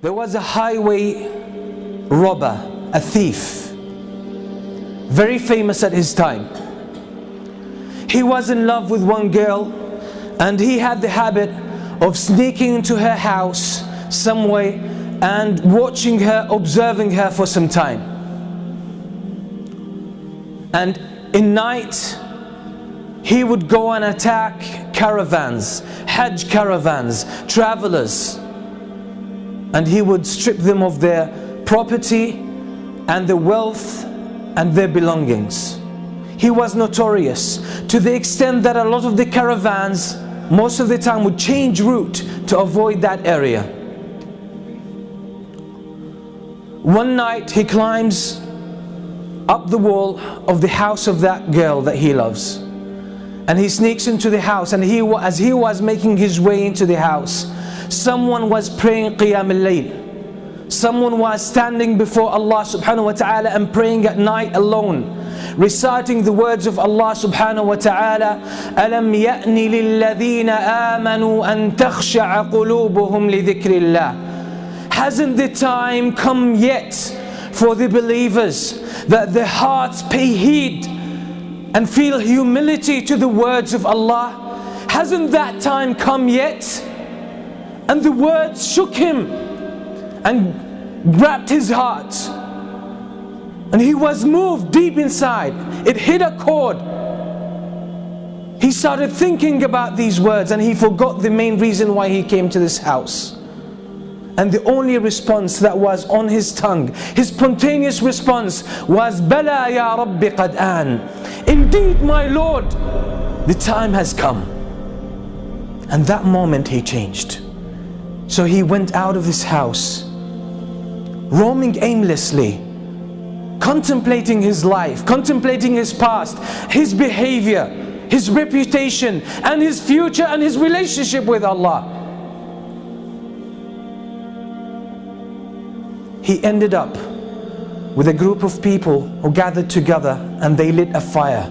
There was a highway robber, a thief, very famous at his time. He was in love with one girl, and he had the habit of sneaking into her house some way and watching her, observing her for some time. And in night, he would go and attack caravans, Hajj caravans, travelers, and he would strip them of their property and their wealth and their belongings. He was notorious to the extent that a lot of the caravans most of the time would change route to avoid that area. One night he climbs up the wall of the house of that girl that he loves, and he sneaks into the house, and as he was making his way into the house, someone was praying Qiyam al-Layl. Someone was standing before Allah subhanahu wa ta'ala and praying at night alone, reciting the words of Allah subhanahu wa ta'ala, أَلَمْ يَأْنِ لِلَّذِينَ آمَنُوا أَن تَخْشَعَ قُلُوبُهُمْ لِذِكْرِ اللَّهِ. Hasn't the time come yet for the believers that their hearts pay heed and feel humility to the words of Allah? Hasn't that time come yet? And the words shook him and grabbed his heart, and he was moved deep inside. It hit a chord. He started thinking about these words, and he forgot the main reason why he came to this house. And the only response that was on his tongue, his spontaneous response, was Bala ya Rabbi qad an. Indeed, my Lord, the time has come. And that moment he changed. So he went out of his house, roaming aimlessly, contemplating his life, contemplating his past, his behavior, his reputation, and his future, and his relationship with Allah. He ended up with a group of people who gathered together, and they lit a fire,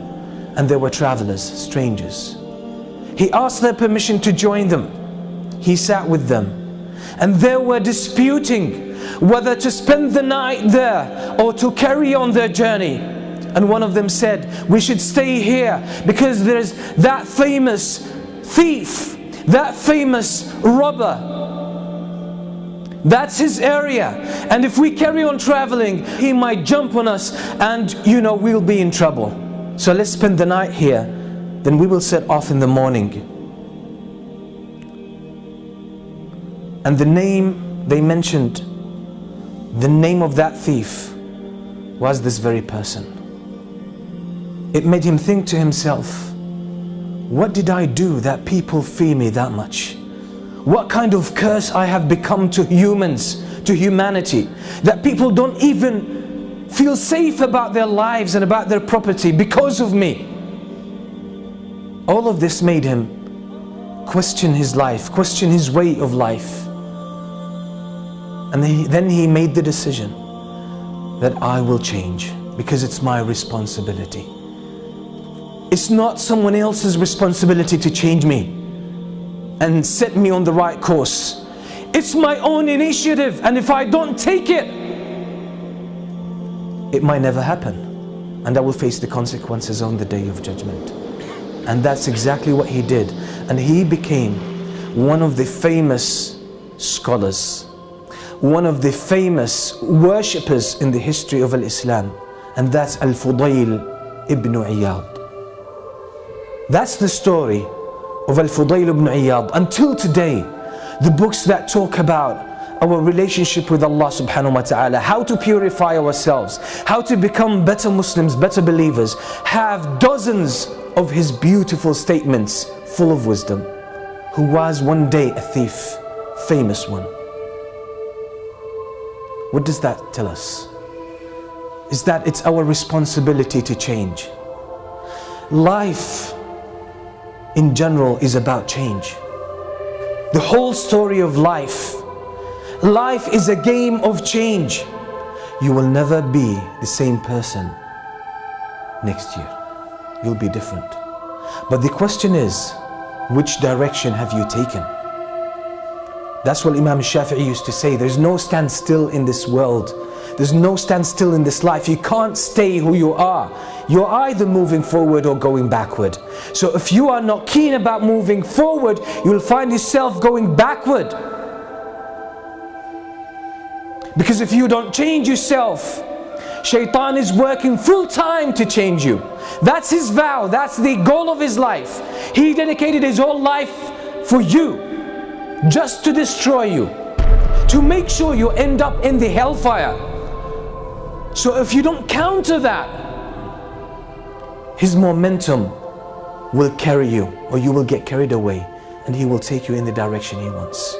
and there were travelers, strangers. He asked their permission to join them. He sat with them, and they were disputing whether to spend the night there or to carry on their journey. And one of them said, we should stay here because there's that famous thief, that famous robber. That's his area, and if we carry on traveling, he might jump on us, and we'll be in trouble. So let's spend the night here, then we will set off in the morning. And the name they mentioned, the name of that thief, was this very person. It made him think to himself, what did I do that people fear me that much? What kind of curse I have become to humans, to humanity, that people don't even feel safe about their lives and about their property because of me. All of this made him question his life, question his way of life. And then he made the decision that I will change because it's my responsibility. It's not someone else's responsibility to change me and set me on the right course. It's my own initiative, and if I don't take it, it might never happen, and I will face the consequences on the day of judgment. And that's exactly what he did, and he became one of the famous scholars, one of the famous worshippers in the history of Islam, and that's Al-Fudayl ibn Iyad. That's the story of Al-Fudayl ibn Iyad. Until today, the books that talk about our relationship with Allah subhanahu wa ta'ala, how to purify ourselves, how to become better Muslims, better believers, have dozens of his beautiful statements full of wisdom. Who was one day a thief, famous one. What does that tell us? Is that it's our responsibility to change. Life in general is about change. The whole story of life is a game of change. You will never be the same person next year. You'll be different. But the question is, which direction have you taken? That's what Imam Shafi'i used to say. There's no standstill in this world. There's no standstill in this life. You can't stay who you are. You're either moving forward or going backward. So if you are not keen about moving forward, you'll find yourself going backward. Because if you don't change yourself, Shaitan is working full time to change you. That's his vow. That's the goal of his life. He dedicated his whole life for you, just to destroy you, to make sure you end up in the hellfire. So if you don't counter that, his momentum will carry you, or you will get carried away, and he will take you in the direction he wants.